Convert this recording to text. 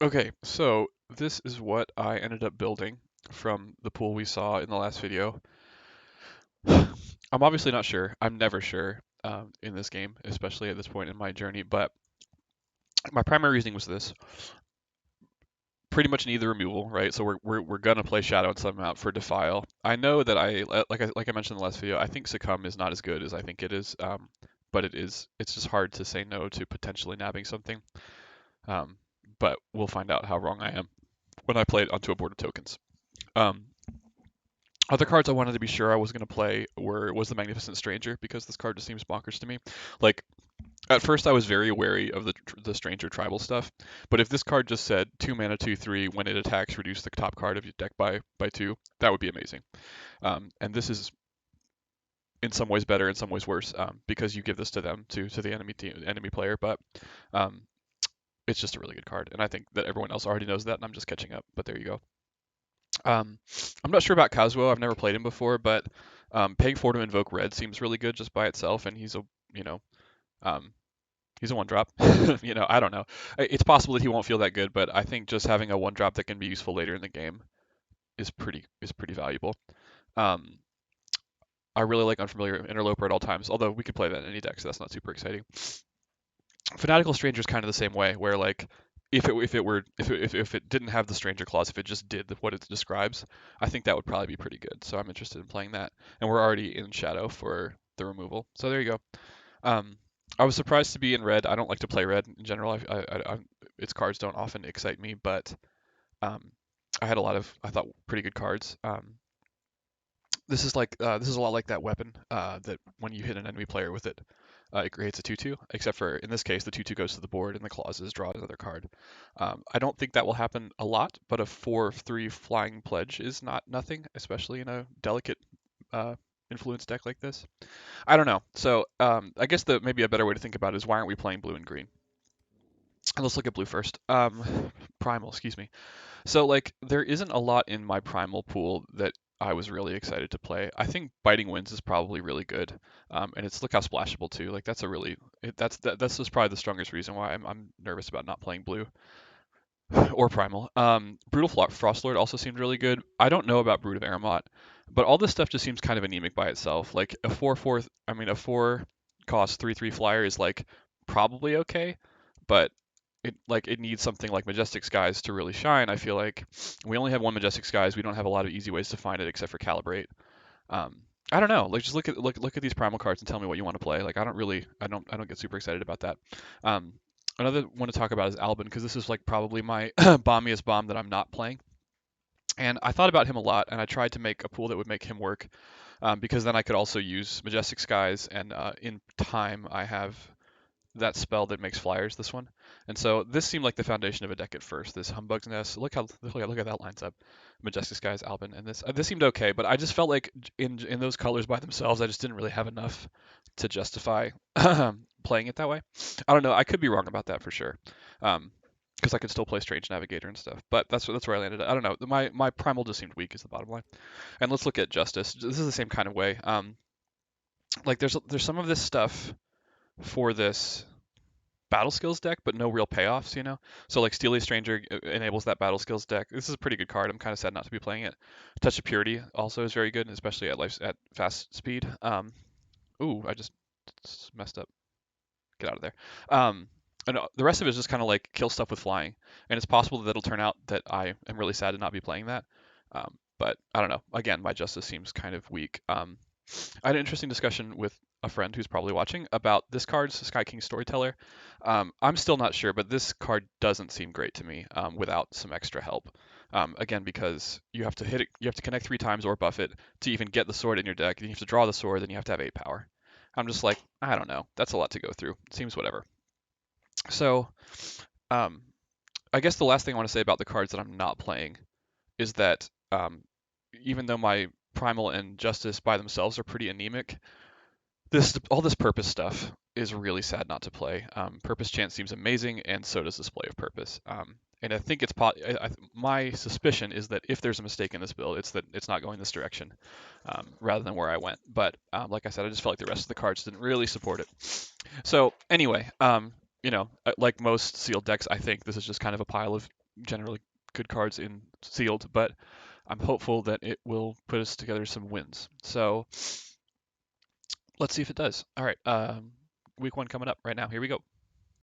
Okay, so this is what I ended up building from the pool we saw in the last video. I'm obviously not sure. I'm never sure in this game, especially at this point in my journey. But my primary reasoning was this: pretty much need the removal, right? So we're gonna play Shadow and Sub out for Defile. I know that like I mentioned in the last video, I think Succumb is not as good as I think it is. But it's just hard to say no to potentially nabbing something. Um, but we'll find out how wrong I am when I play it onto a board of tokens. Um, Other cards I wanted to be sure I was going to play was the Magnificent Stranger because this card just seems bonkers to me. Like at first I was very wary of the Stranger tribal stuff, but if this card just said 2 mana 2/3 when it attacks reduce the top card of your deck by 2, that would be amazing. And this is in some ways better, in some ways worse, because you give this to them to the enemy player, but um, it's just a really good card, and I think that everyone else already knows that, and I'm just catching up. But there you go. Um, I'm not sure about Kazuo. I've never played him before, but paying 4 to invoke red seems really good just by itself, and you know um, he's a one drop. I don't know. It's possible that he won't feel that good, but I think just having a one drop that can be useful later in the game is pretty valuable. Um, I really like Unfamiliar Interloper at all times, although we could play that in any deck, so that's not super exciting. Fanatical Stranger is kind of the same way, where like if it didn't have the Stranger clause, if it just did what it describes, I think that would probably be pretty good. So I'm interested in playing that, and we're already in Shadow for the removal. So there you go. Um, I was surprised to be in red. I don't like to play red in general. Its cards don't often excite me, but um, I had a lot of I thought pretty good cards. This is a lot like that weapon that when you hit an enemy player with it, it creates a 2/2. Except for in this case, the 2/2 goes to the board and the clauses draw another card. I don't think that will happen a lot, but a 4/3 flying pledge is not nothing, especially in a delicate uh, influence deck like this. I don't know. So I guess the maybe a better way to think about it is why aren't we playing blue and green? And let's look at blue first. Primal, excuse me. So like there isn't a lot in my primal pool that I was really excited to play. I think Biting Winds is probably really good, and it's look how splashable too. Like that's a really that's just probably the strongest reason why I'm nervous about not playing blue or primal. Brutal Frostlord also seemed really good. I don't know about Brood of Aramot, but all this stuff just seems kind of anemic by itself. Like a 4/4, I mean a 4 cost 3/3 flyer is like probably okay, but it needs something like Majestic Skies to really shine. I feel like we only have one Majestic Skies. We don't have a lot of easy ways to find it except for Calibrate. Um, I don't know. Like just look at these primal cards and tell me what you want to play. Like I don't get super excited about that. Um, Another one to talk about is Albin because this is like probably my bombiest bomb that I'm not playing. And I thought about him a lot, and I tried to make a pool that would make him work, because then I could also use Majestic Skies, and in time I have that spell that makes flyers, this one. And so this seemed like the foundation of a deck at first. This Humbug's Nest. Look how that lines up. Majestic Skies, Albin, and this seemed okay, but I just felt like in those colors by themselves, I just didn't really have enough to justify playing it that way. I don't know. I could be wrong about that for sure. Um, because I could still play Strange Navigator and stuff, but that's where I landed. I don't know. My primal just seemed weak is the bottom line. And let's look at Justice. This is the same kind of way. Like there's some of this stuff for this battle skills deck, but no real payoffs, you know? So like Steely Stranger enables that battle skills deck. This is a pretty good card. I'm kind of sad not to be playing it. Touch of Purity also is very good, especially at fast speed. Ooh, I just messed up. Get out of there. And the rest of it is just kind of like kill stuff with flying, and it's possible that it'll turn out that I am really sad to not be playing that. But I don't know. Again, my justice seems kind of weak. I had an interesting discussion with a friend who's probably watching about this card's Sky King Storyteller. I'm still not sure, but this card doesn't seem great to me without some extra help. Again, because you have to hit it, you have to connect 3 times or buff it to even get the sword in your deck. Then you have to draw the sword, then you have to have 8 power. I'm just like, I don't know. That's a lot to go through. It seems whatever. So, um, I guess the last thing I want to say about the cards that I'm not playing is that even though my Primal and Justice by themselves are pretty anemic, this purpose stuff is really sad not to play. Purpose Chant seems amazing, and so does Display of Purpose. And I think my suspicion is that if there's a mistake in this build, it's that it's not going this direction, rather than where I went. But like I said, I just felt like the rest of the cards didn't really support it. So anyway, like most sealed decks, I think this is just kind of a pile of generally good cards in sealed, but I'm hopeful that it will put us together some wins. So let's see if it does. All right, week 1 coming up right now. Here we go.